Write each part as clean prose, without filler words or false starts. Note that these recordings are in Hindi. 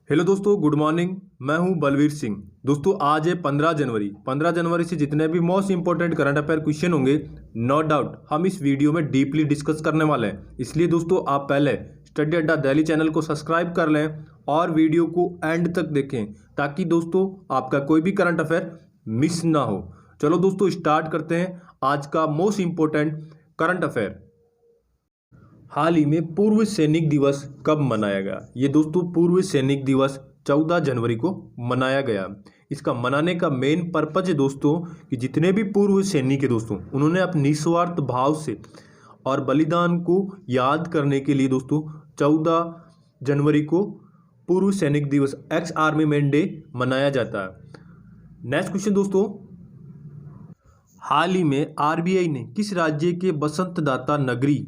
हेलो दोस्तों, गुड मॉर्निंग। मैं हूं बलवीर सिंह। दोस्तों आज है 15 जनवरी। 15 जनवरी से जितने भी most important current affair question होंगे, नो डाउट हम इस वीडियो में डीपली डिस्कस करने वाले हैं। इसलिए दोस्तों आप पहले स्टडी अड्डा दिल्ली चैनल को सब्सक्राइब कर लें और वीडियो को एंड तक देखें, ताकि दोस्तों आपका कोई भी करंट अफेयर मिस ना हो। चलो दोस्तों स्टार्ट करते हैं आज का मोस्ट इंपॉर्टेंट करंट अफेयर। हाल ही में पूर्व सैनिक दिवस कब मनाया गया? ये दोस्तों पूर्व सैनिक दिवस 14 जनवरी को मनाया गया। इसका मनाने का मेन पर्पज है दोस्तों कि जितने भी पूर्व सैनिक है दोस्तों, उन्होंने अपने निस्वार्थ भाव से और बलिदान को याद करने के लिए दोस्तों 14 जनवरी को पूर्व सैनिक दिवस एक्स आर्मी मैन डे मनाया जाता है। नेक्स्ट क्वेश्चन दोस्तों, हाल ही में आरबीआई ने किस राज्य के बसंत दाता नगरी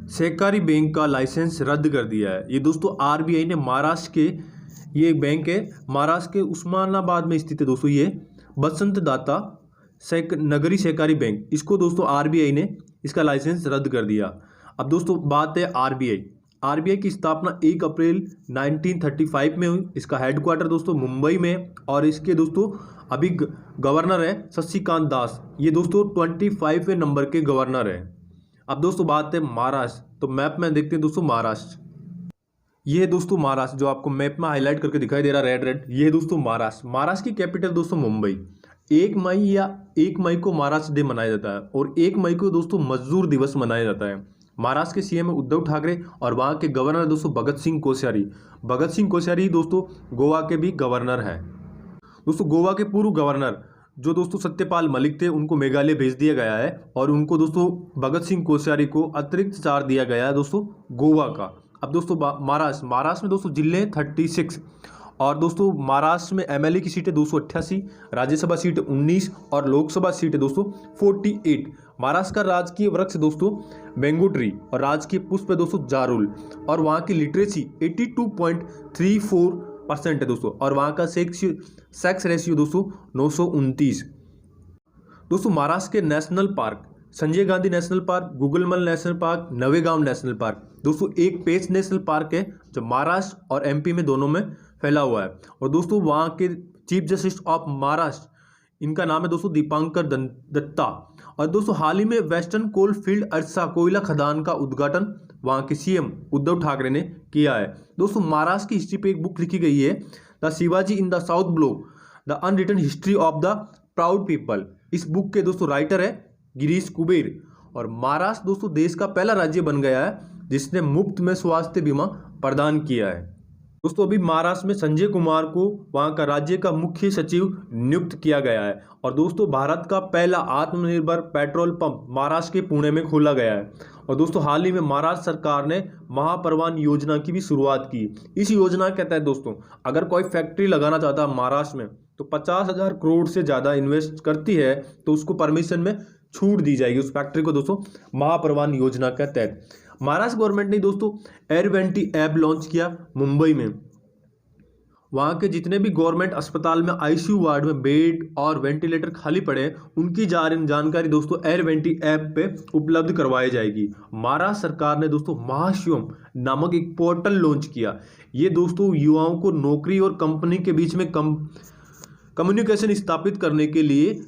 सहकारी बैंक का लाइसेंस रद्द कर दिया है? ये दोस्तों आरबीआई ने महाराष्ट्र के, ये बैंक है महाराष्ट्र के उस्मानाबाद में स्थित है दोस्तों, ये बसंत दाता नगरी सहकारी बैंक, इसको दोस्तों आरबीआई ने इसका लाइसेंस रद्द कर दिया। अब दोस्तों बात है आरबीआई। आरबीआई की स्थापना 1 अप्रैल 1935 में हुई। इसका हेडक्वार्टर दोस्तों मुंबई में, और इसके दोस्तों अभी गवर्नर है शशिकांत दास। ये दोस्तों 25वें नंबर के गवर्नर है। अब दोस्तों बात है महाराष्ट्र। तो मैप में देखते हैं दोस्तों महाराष्ट्र, ये है दोस्तों महाराष्ट्र जो आपको मैप में हाईलाइट करके दिखाई दे रहा है रेड रेड, ये है दोस्तों महाराष्ट्र। महाराष्ट्र की कैपिटल दोस्तों मुंबई। 1 मई को महाराष्ट्र डे मनाया जाता है, और 1 मई को दोस्तों मजदूर दिवस मनाया जाता है। महाराष्ट्र के सीएम है उद्धव ठाकरे, और वहाँ के गवर्नर दोस्तों भगत सिंह कोश्यारी। भगत सिंह कोश्यारी दोस्तों गोवा के भी गवर्नर है। दोस्तों गोवा के पूर्व गवर्नर जो दोस्तों सत्यपाल मलिक थे, उनको मेघालय भेज दिया गया है, और उनको दोस्तों भगत सिंह कोश्यारी को अतिरिक्त चार्ज दिया गया है दोस्तों गोवा का। अब दोस्तों महाराष्ट्र में दोस्तों जिले 36, और दोस्तों महाराष्ट्र में एमएलए की सीटें 288, राज्यसभा सीट 19 और लोकसभा सीट दोस्तों 48। महाराष्ट्र का राजकीय वृक्ष दोस्तों मैंगो ट्री, और राजकीय पुष्प है दोस्तों जारुल, और वहाँ की लिटरेसी 82.34% है दोस्तों, और वहाँ का सेक्स रेशियो दोस्तों 929। दोस्तों महाराष्ट्र के national park Sanjay Gandhi national park, Gugamal national park, Navegaon national park. दोस्तों एक पेंच नेशनल पार्क है जो महाराष्ट्र और एमपी में दोनों में फैला हुआ है। और दोस्तों वहाँ के चीफ जस्टिस ऑफ महाराष्ट्र, इनका नाम है दोस्तों दीपांकर दत्ता। और दोस्तों हाल ही में वेस्टर्न कोल फील्ड अर्सा कोयला खदान का उद्घाटन वहाँ के सीएम उद्धव ठाकरे ने किया है। दोस्तों महाराष्ट्र की हिस्ट्री पे एक बुक लिखी गई है, the Shivaji in the south block, the unwritten history of the proud people. इस बुक के दोस्तों राइटर है गिरीश कुबेर। और महाराष्ट्र दोस्तों देश का पहला राज्य बन गया है जिसने मुफ्त में स्वास्थ्य बीमा प्रदान किया है। दोस्तों अभी महाराष्ट्र में संजय कुमार को वहाँ का राज्य का मुख्य सचिव नियुक्त किया गया है। और दोस्तों भारत का पहला आत्मनिर्भर पेट्रोल पंप महाराष्ट्र के पुणे में खोला गया है। और दोस्तों हाल ही में महाराष्ट्र सरकार ने महापरवान योजना की भी शुरुआत की। इस योजना के तहत दोस्तों अगर कोई फैक्ट्री लगाना चाहता है महाराष्ट्र में, तो 50,000 करोड़ से ज़्यादा इन्वेस्ट करती है तो उसको परमिशन में छूट दी जाएगी उस फैक्ट्री को दोस्तों महापरवान योजना के तहत। महाराष्ट्र गवर्नमेंट ने दोस्तों एयर20 ऐप लॉन्च किया मुंबई में। वहाँ के जितने भी गवर्नमेंट अस्पताल में आईसीयू वार्ड में बेड और वेंटिलेटर खाली पड़े हैं, उनकी जानकारी दोस्तों एयर20 ऐप पे उपलब्ध करवाई जाएगी। महाराष्ट्र सरकार ने दोस्तों महाशिवम नामक एक पोर्टल लॉन्च किया। ये दोस्तों युवाओं को नौकरी और कंपनी के बीच में कम्युनिकेशन स्थापित करने के लिए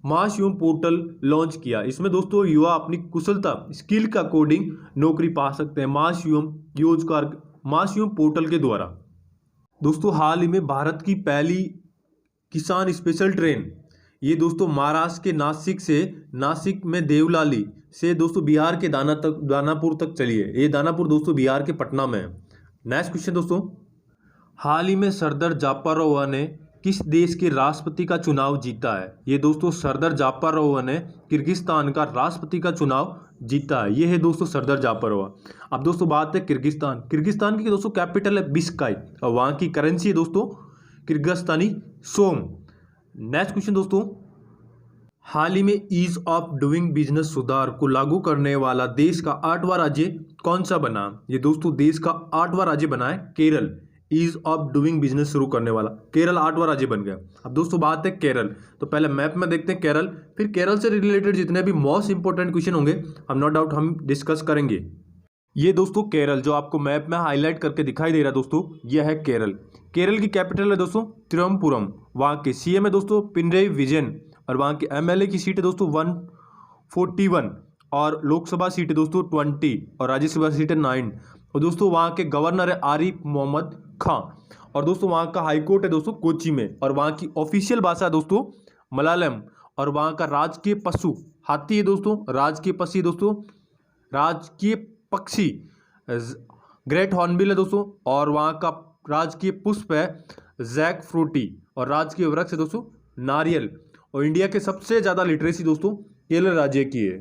महाशिवम पोर्टल लॉन्च किया। इसमें दोस्तों युवा अपनी कुशलता स्किल का कोडिंग नौकरी पा सकते हैं महाशिवम पोर्टल के द्वारा। दोस्तों हाल ही में भारत की पहली किसान स्पेशल ट्रेन, ये दोस्तों महाराष्ट्र के नासिक में देवलाली से दोस्तों बिहार के दानापुर तक चली है। ये दानापुर दोस्तों बिहार के पटना में है। नेक्स्ट क्वेश्चन दोस्तों, हाल ही में सरदार जापारोवा ने किस देश के राष्ट्रपति का चुनाव जीता है? ये दोस्तों सरदार जापारोवा ने किर्गिस्तान का राष्ट्रपति का चुनाव जीता है। ये है दोस्तों सरदार जापारोवा। अब दोस्तों बात है किर्गिस्तान की दोस्तों कैपिटल है बिश्काई, और वहाँ की करेंसी है दोस्तों किर्गिस्तानी सोम। नेक्स्ट क्वेश्चन दोस्तों, हाल ही में ईज ऑफ डूइंग बिजनेस सुधार को लागू करने वाला देश का 8वां राज्य कौन सा बना? ये दोस्तों देश का 8वां राज्य बना है Kerala. Ease of doing business शुरू करने वाला केरल 8वां राज्य बन गया। अब दोस्तों बात है केरल। तो पहले मैप में देखते हैं केरल, फिर केरल से रिलेटेड जितने भी मोस्ट इंपोर्टेंट क्वेश्चन होंगे हम नो डाउट हम डिस्कस करेंगे। ये दोस्तों केरल, जो आपको मैप में हाईलाइट करके दिखाई दे रहा है दोस्तों, यह है केरल। केरल की कैपिटल है दोस्तों तिरुवनंतपुरम। वहाँ के सीएम है दोस्तों पिनरई विजयन, और वहाँ के एमएलए की सीट है दोस्तों 141, और लोकसभा सीट है दोस्तों 20, और राज्यसभा सीट है 9। और दोस्तों वहाँ के गवर्नर है आरिफ मोहम्मद खां, और दोस्तों वहाँ का हाईकोर्ट है दोस्तों कोची में, और वहाँ की ऑफिशियल भाषा है दोस्तों मलयालम, और वहाँ का राजकीय पशु हाथी है दोस्तों, राजकीय पक्षी दोस्तों, राजकीय पक्षी ग्रेट हॉर्नबिल है दोस्तों, और वहाँ का राजकीय पुष्प है जैक फ्रूटी, और राजकीय वृक्ष है दोस्तों नारियल। और इंडिया के सबसे ज़्यादा लिटरेसी दोस्तों केरल राज्य की है।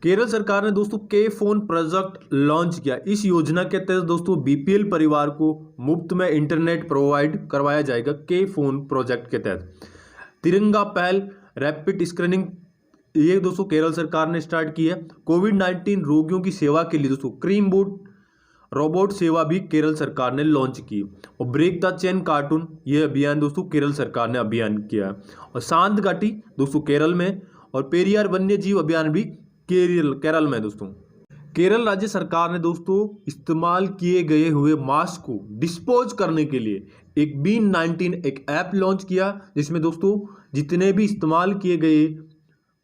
केरल सरकार ने दोस्तों के फोन प्रोजेक्ट लॉन्च किया। इस योजना के तहत दोस्तों बीपीएल परिवार को मुफ्त में इंटरनेट प्रोवाइड करवाया जाएगा। के फोन प्रोजेक्ट के तहत तिरंगा पहल रैपिड स्क्रीनिंग, ये दोस्तों केरल सरकार ने स्टार्ट की है। कोविड-19 रोगियों की सेवा के लिए दोस्तों क्रीम बोर्ड रोबोट सेवा भी केरल सरकार ने लॉन्च की। और ब्रेक द चेन कार्टून, ये अभियान दोस्तों केरल सरकार ने अभियान किया। और शांत घाटी दोस्तों केरल में, और पेरियार वन्य जीव अभियान भी केरल में दोस्तों। केरल राज्य सरकार ने दोस्तों इस्तेमाल किए गए हुए मास्क को डिस्पोज करने के लिए एक बीन-19 एक ऐप लॉन्च किया, जिसमें दोस्तों जितने भी इस्तेमाल किए गए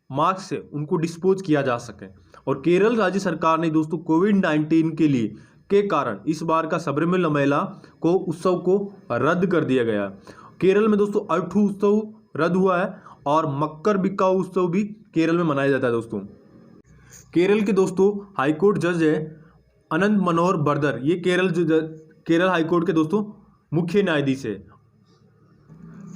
मास्क से उनको डिस्पोज किया जा सके। और केरल राज्य सरकार ने दोस्तों कोविड-19 के कारण इस बार का सबरीमला मेला को उत्सव को रद्द कर दिया गया। केरल में दोस्तों अठू उत्सव रद्द हुआ है, और मकर बिक्काऊ उत्सव भी केरल में मनाया जाता है दोस्तों। केरल के दोस्तों हाईकोर्ट जज है अनंत मनोहर बर्दर, ये केरल हाईकोर्ट के दोस्तों मुख्य न्यायाधीश है।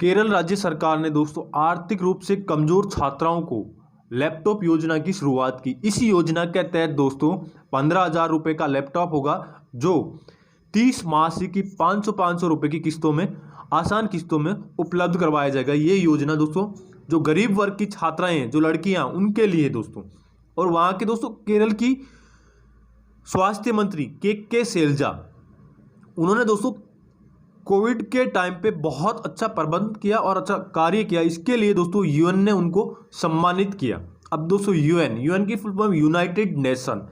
केरल राज्य सरकार ने दोस्तों आर्थिक रूप से कमजोर छात्राओं को लैपटॉप योजना की शुरुआत की। इस योजना के तहत दोस्तों 15,000 रुपये का लैपटॉप होगा, जो 30 मासिक की 500 रुपये की किस्तों में, आसान किस्तों में उपलब्ध करवाया जाएगा। ये योजना दोस्तों जो गरीब वर्ग की छात्राएं हैं, जो लड़कियां, उनके लिए दोस्तों। और वहाँ के दोस्तों केरल की स्वास्थ्य मंत्री के शैलजा, उन्होंने दोस्तों कोविड के टाइम पे बहुत अच्छा प्रबंध किया और अच्छा कार्य किया। इसके लिए दोस्तों यूएन ने उनको सम्मानित किया। अब दोस्तों यूएन की फुल फॉर्म यूनाइटेड नेशन।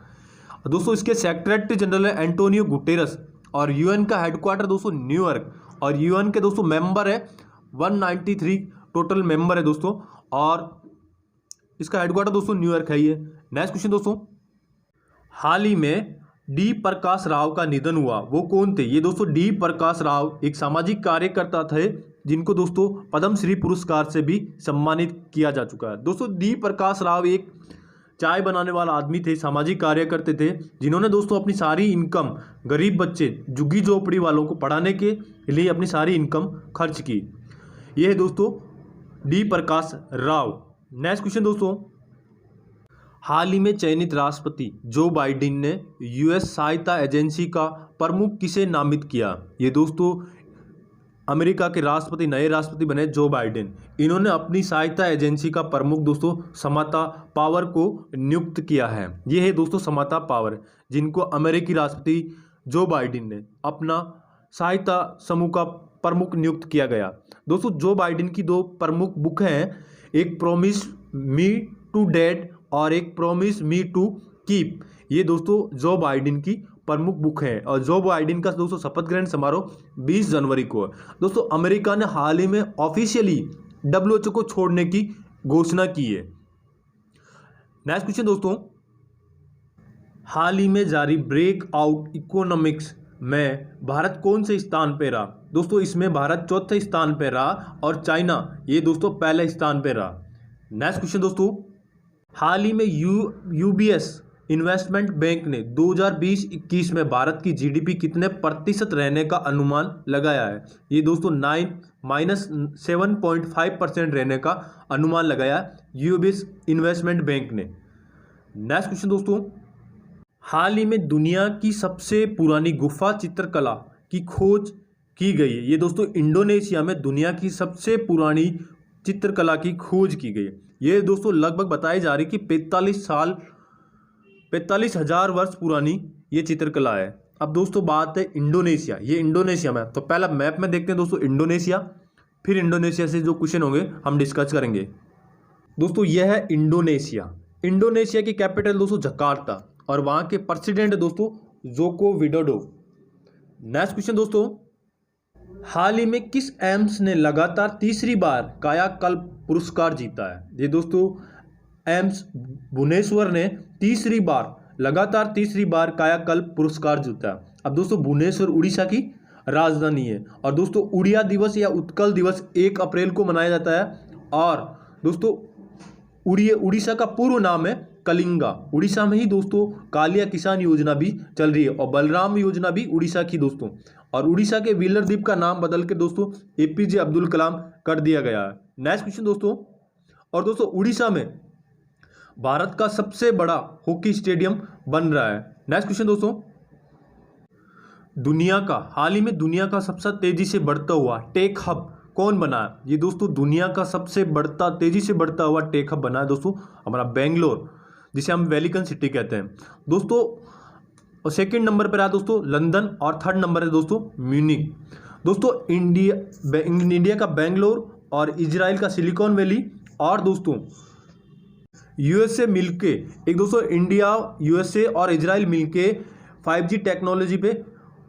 दोस्तों इसके सेक्रेटरी जनरल है एंटोनियो गुटेरस, और यूएन का हेडक्वार्टर दोस्तों न्यूयॉर्क, और यूएन के दोस्तों मेंबर है 193 टोटल मेंबर है दोस्तों, और इसका हेडक्वार्टर दोस्तों न्यूयॉर्क है। ये नेक्स्ट क्वेश्चन दोस्तों, हाल ही में डी प्रकाश राव का निधन हुआ, वो कौन थे? ये दोस्तों डी प्रकाश राव एक सामाजिक कार्यकर्ता थे, जिनको दोस्तों पद्मश्री पुरस्कार से भी सम्मानित किया जा चुका है। दोस्तों डी प्रकाश राव एक चाय बनाने वाला आदमी थे, सामाजिक कार्यकर्ता थे, जिन्होंने दोस्तों अपनी सारी इनकम गरीब बच्चे, झुग्गी झोपड़ी वालों को पढ़ाने के लिए अपनी सारी इनकम खर्च की। यह है दोस्तों D Prakash Rao. Next question दोस्तों, हाल ही में चयनित राष्ट्रपति जो बाइडेन ने यूएस सहायता एजेंसी का प्रमुख किसे नामित किया? ये दोस्तों अमेरिका के राष्ट्रपति, नए राष्ट्रपति बने जो बाइडेन। इन्होंने अपनी सहायता एजेंसी का प्रमुख दोस्तों समाता पावर को नियुक्त किया है। ये है दोस्तों समाता पावर, जिनको अमेरिकी राष्ट्रपति जो बाइडेन ने अपना सहायता समूह का प्रमुख नियुक्त किया गया। दोस्तों जो बाइडेन की 2 प्रमुख बुक हैं, एक प्रॉमिस मी टू डैड और एक प्रॉमिस मी टू कीप। ये दोस्तों जो बाइडेन की प्रमुख बुक है, और जो बाइडेन का दोस्तों शपथ ग्रहण समारोह 20 जनवरी को है। दोस्तों अमेरिका ने हाल ही में ऑफिशियली डब्ल्यूएचओ को छोड़ने की घोषणा की है। नेक्स्ट क्वेश्चन दोस्तों, हाल ही में जारी ब्रेकआउट इकोनॉमिक्स में भारत कौन से स्थान पे रहा? दोस्तों इसमें भारत 4थे स्थान पे रहा, और चाइना ये दोस्तों पहले स्थान पे रहा। नेक्स्ट क्वेश्चन दोस्तों, हाल ही में यूबीएस इन्वेस्टमेंट बैंक ने 2020-21 में भारत की जीडीपी कितने प्रतिशत रहने का अनुमान लगाया है? ये दोस्तों 7.5% रहने का अनुमान लगाया यूबीएस इन्वेस्टमेंट बैंक ने। नेक्स्ट क्वेश्चन दोस्तों, हाल ही में दुनिया की सबसे पुरानी गुफा चित्रकला की खोज की गई है। ये दोस्तों इंडोनेशिया में दुनिया की सबसे पुरानी चित्रकला की खोज की गई। ये दोस्तों लगभग बताई जा रही कि 45,000 वर्ष पुरानी ये चित्रकला है। अब दोस्तों बात है इंडोनेशिया, ये इंडोनेशिया में। तो पहला मैप में देखते हैं दोस्तों इंडोनेशिया, फिर इंडोनेशिया से जो क्वेश्चन होंगे हम डिस्कस करेंगे। दोस्तों यह है इंडोनेशिया। इंडोनेशिया की कैपिटल दोस्तों जकार्ता, और वहाँ के प्रेसिडेंट है दोस्तों जोको विडोडो। नेक्स्ट क्वेश्चन दोस्तों, हाल ही में किस एम्स ने लगातार तीसरी बार कायाकल्प पुरस्कार जीता है? ये दोस्तों एम्स भुवनेश्वर ने लगातार तीसरी बार कायाकल्प पुरस्कार जीता है। अब दोस्तों भुवनेश्वर उड़ीसा की राजधानी है और दोस्तों उड़िया दिवस या उत्कल दिवस 1 अप्रैल को मनाया जाता है। और दोस्तों उड़ीसा का पूर्व नाम है कलिंगा। उड़ीसा में ही दोस्तों कालिया किसान योजना भी चल रही है और बलराम योजना भी उड़ीसा की दोस्तों। और उड़ीसा के व्हीलर द्वीप का नाम बदल के दोस्तों एपीजे अब्दुल कलाम कर दिया गया है। नेक्स्ट क्वेश्चन दोस्तों, और दोस्तों उड़ीसा में भारत का सबसे बड़ा हॉकी स्टेडियम बन रहा है। नेक्स्ट क्वेश्चन दोस्तों, हाल ही में दुनिया का सबसे तेजी से बढ़ता हुआ टेक हब कौन बना है? ये दोस्तों दुनिया का सबसे तेजी से बढ़ता हुआ टेक हब बना है दोस्तों हमारा बेंगलोर, जिसे हम वेलिकन सिटी कहते हैं दोस्तों। और सेकंड नंबर पर आया दोस्तों लंदन और थर्ड नंबर है दोस्तों म्यूनिक। दोस्तों इंडिया का बेंगलोर और इजराइल का सिलिकॉन वैली और दोस्तों यूएसए मिलके एक दोस्तों इंडिया यूएसए और इजराइल मिलके 5G टेक्नोलॉजी पे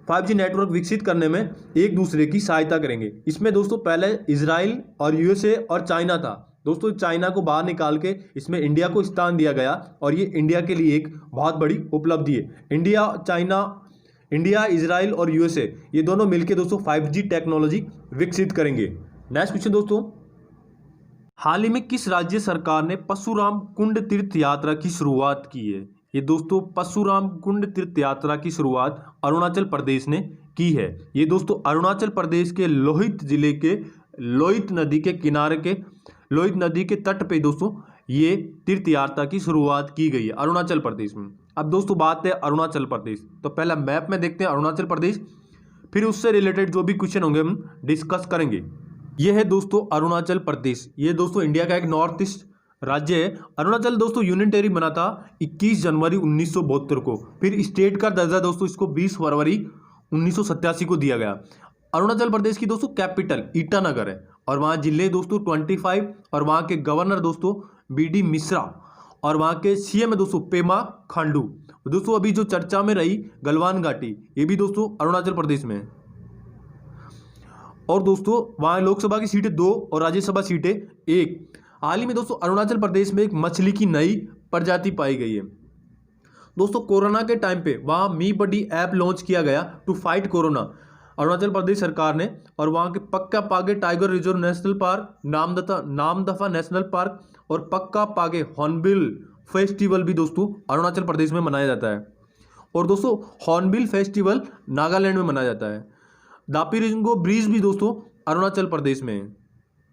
5G नेटवर्क विकसित करने में एक दूसरे की सहायता करेंगे। इसमें दोस्तों पहले इजराइल और यूएसए और चाइना था दोस्तों। चाइना को बाहर निकाल के इसमें इंडिया को स्थान दिया गया और ये इंडिया के लिए एक बहुत बड़ी उपलब्धि है। इंडिया इजराइल और यूएसए ये दोनों मिलकर दोस्तों 5G टेक्नोलॉजी विकसित करेंगे। नेक्स्ट क्वेश्चन दोस्तों, हाल ही में किस राज्य सरकार ने परशुराम कुंड तीर्थ यात्रा की शुरुआत की है? ये दोस्तों परशुराम कुंड तीर्थ यात्रा की शुरुआत अरुणाचल प्रदेश ने की है। ये दोस्तों अरुणाचल प्रदेश के लोहित जिले के लोहित नदी के तट पे दोस्तों ये तीर्थ यात्रा की शुरुआत की गई है अरुणाचल प्रदेश में। अब दोस्तों बात है अरुणाचल प्रदेश, तो पहला मैप में देखते हैं अरुणाचल प्रदेश, फिर उससे रिलेटेड जो भी क्वेश्चन होंगे हम डिस्कस करेंगे। ये है दोस्तों अरुणाचल प्रदेश। ये दोस्तों इंडिया का एक नॉर्थ ईस्ट राज्य है। अरुणाचल दोस्तों यूनियन टेरिटरी बना था 21 जनवरी 1972 को। फिर स्टेट का दर्जा दोस्तों इसको 20 फरवरी 1987 को दिया गया। अरुणाचल प्रदेश की दोस्तों कैपिटल ईटानगर है और वहाँ जिले दोस्तों 25 और वहाँ के गवर्नर दोस्तों BD मिश्रा और वहाँ के CM है दोस्तों पेमा खांडू। दोस्तों अभी जो चर्चा में रही गलवान घाटी, ये भी दोस्तों अरुणाचल प्रदेश में है। और दोस्तों वहाँ लोकसभा की सीटें 2 और राज्यसभा सीटें 1। हाल ही में दोस्तों अरुणाचल प्रदेश में एक मछली की नई प्रजाति पाई गई है। दोस्तों कोरोना के टाइम पे वहाँ मी बडी ऐप लॉन्च किया गया to fight corona Arunachal Pradesh सरकार ने। और वहाँ के पक्का पागे tiger reserve national park, Namdapha national park और पक्का पागे हॉर्नबिल फेस्टिवल भी दोस्तों अरुणाचल प्रदेश में मनाया जाता है। और दोस्तों हॉर्नबिल फेस्टिवल नागालैंड में मनाया जाता है। दापिरिंगो ब्रिज भी दोस्तों अरुणाचल प्रदेश में है।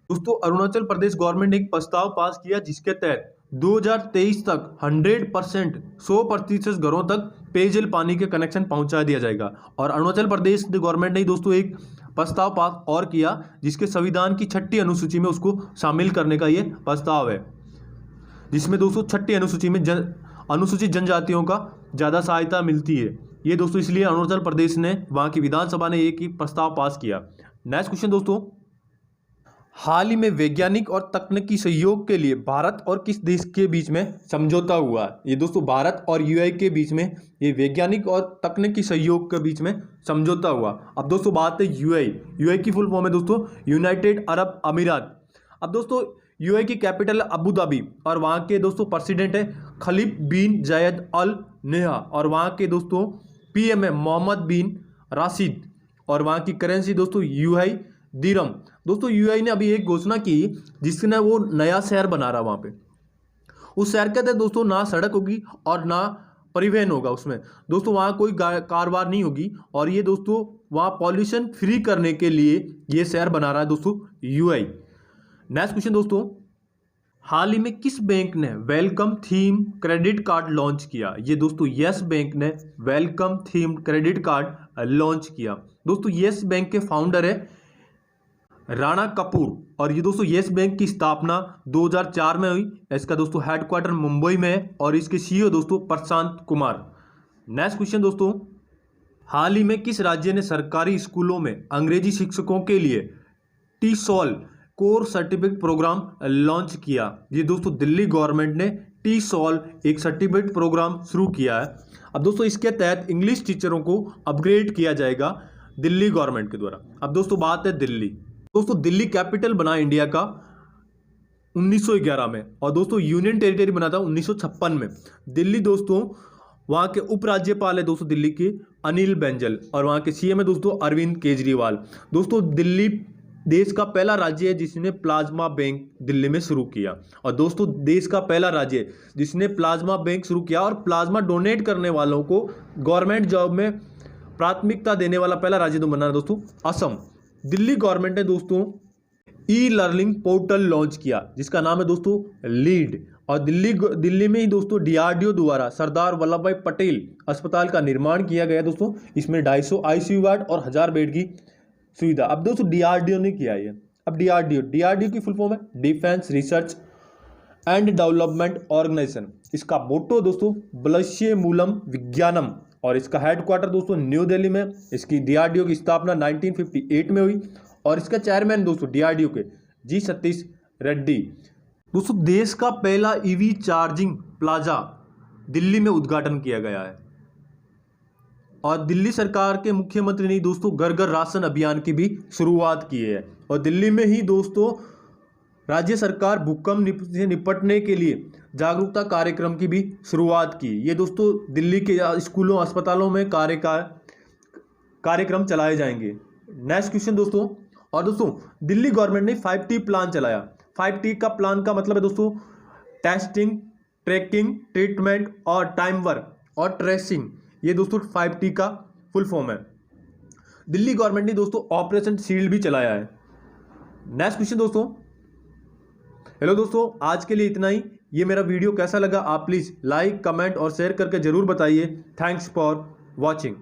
दोस्तों अरुणाचल प्रदेश गवर्नमेंट ने एक प्रस्ताव पास किया जिसके तहत 2023 तक 100% घरों तक पेयजल पानी के कनेक्शन पहुंचा दिया जाएगा। और अरुणाचल प्रदेश गवर्नमेंट ने दोस्तों एक प्रस्ताव पास और किया जिसके संविधान की 6ठी अनुसूची में उसको शामिल करने का ये प्रस्ताव है, जिसमें दोस्तों 6ठी अनुसूची में अनुसूचित जनजातियों का ज़्यादा सहायता मिलती है। ये दोस्तों इसलिए अरुणाचल प्रदेश ने वहाँ की विधानसभा ने एक ही प्रस्ताव पास किया। नेक्स्ट क्वेश्चन दोस्तों, हाल ही में वैज्ञानिक और तकनीकी सहयोग के लिए भारत और किस देश के बीच में समझौता हुआ? ये दोस्तों भारत और यूएई के बीच में ये वैज्ञानिक और तकनीकी सहयोग के बीच में समझौता हुआ। अब दोस्तों बात है यूएई की फुल फॉर्म है दोस्तों यूनाइटेड अरब अमीरात। अब दोस्तों यूएई की कैपिटल अबू धाबी और वहाँ के दोस्तों प्रेसिडेंट है खलीफ बिन जायद अल नहा और वहाँ के दोस्तों PM है मोहम्मद बिन राशिद और वहाँ की करेंसी दोस्तों यूएई दिरहम। दोस्तों यूएई ने अभी एक घोषणा की जिसने वो नया शहर बना रहा वहाँ पे। उस शहर के अंदर दोस्तों ना सड़क होगी और ना परिवहन होगा उसमें दोस्तों, वहाँ कोई कारोबार नहीं होगी। और ये दोस्तों वहाँ पॉल्यूशन फ्री करने के लिए ये शहर बना रहा है दोस्तों यूएई। नेक्स्ट क्वेश्चन दोस्तों, हाल ही में किस बैंक ने welcome theme credit card launch किया? ये दोस्तों यस बैंक ने welcome theme credit card launch किया। दोस्तों यस बैंक के फाउंडर है राणा कपूर और ये दोस्तों यस बैंक की स्थापना 2004 में हुई। इसका दोस्तों हेडक्वार्टर मुंबई में है और इसके CEO दोस्तों प्रशांत कुमार। नेक्स्ट क्वेश्चन दोस्तों, हाल ही में किस राज्य ने सरकारी स्कूलों में अंग्रेजी शिक्षकों के लिए TESOL core certificate program launch किया? ये दोस्तों दिल्ली गवर्नमेंट ने टी सॉल्व एक सर्टिफिकेट प्रोग्राम शुरू किया है। अब दोस्तों इसके तहत इंग्लिश टीचरों को अपग्रेड किया जाएगा दिल्ली गवर्नमेंट के द्वारा। अब दोस्तों बात है दिल्ली। दोस्तों दिल्ली कैपिटल बना इंडिया का 1911 में, और दोस्तों यूनियन टेरिटरी बना था 1956 में। दिल्ली दोस्तों वहाँ के उपराज्यपाल है दोस्तों दिल्ली के अनिल बैंजल, और वहाँ के सीएम है दोस्तों अरविंद केजरीवाल। दोस्तों दिल्ली देश का पहला राज्य है जिसने प्लाज्मा बैंक दिल्ली में शुरू किया, और दोस्तों देश का पहला राज्य है जिसने प्लाज्मा बैंक शुरू किया और प्लाज्मा डोनेट करने वालों को गवर्नमेंट जॉब में प्राथमिकता देने वाला पहला राज्य तो बना दोस्तों असम। दिल्ली गवर्नमेंट ने दोस्तों ई लर्निंग पोर्टल लॉन्च किया जिसका नाम है दोस्तों लीड, और दिल्ली में ही दोस्तों डीआरडीओ द्वारा सरदार वल्लभ भाई पटेल अस्पताल का निर्माण किया गया दोस्तों। इसमें 250 आईसीयू वार्ड और 1000 बेड की सुविधा। अब दोस्तों डीआरडीओ ने किया है। अब डीआरडीओ की फुल फॉर्म है defence research and development organisation. इसका मोटो दोस्तों बलश्य मूलम विज्ञानम, और इसका हेडक्वार्टर दोस्तों न्यू दिल्ली में। इसकी डीआरडीओ की स्थापना 1958 में हुई, और इसका चेयरमैन दोस्तों डीआरडीओ के जी सतीश रेड्डी। दोस्तों देश का पहला ईवी चार्जिंग प्लाजा दिल्ली में उद्घाटन किया गया है, और दिल्ली सरकार के मुख्यमंत्री ने दोस्तों घर घर राशन अभियान की भी शुरुआत की है। और दिल्ली में ही दोस्तों राज्य सरकार भूकंप से निपटने के लिए जागरूकता कार्यक्रम की भी शुरुआत की। ये दोस्तों दिल्ली के स्कूलों अस्पतालों में कार्यक्रम चलाए जाएंगे। नेक्स्ट क्वेश्चन दोस्तों, और दोस्तों दिल्ली गवर्नमेंट ने 5T प्लान चलाया। 5T का प्लान का मतलब है दोस्तों टेस्टिंग, ट्रैकिंग, ट्रीटमेंट और टाइम वर्क और ट्रेसिंग। ये दोस्तों 5T का फुल फॉर्म है। दिल्ली गवर्नमेंट ने दोस्तों ऑपरेशन शील्ड भी चलाया है। नेक्स्ट क्वेश्चन दोस्तों, हेलो दोस्तों, आज के लिए इतना ही। ये मेरा वीडियो कैसा लगा आप प्लीज़ लाइक, कमेंट और शेयर करके जरूर बताइए। Thanks for watching.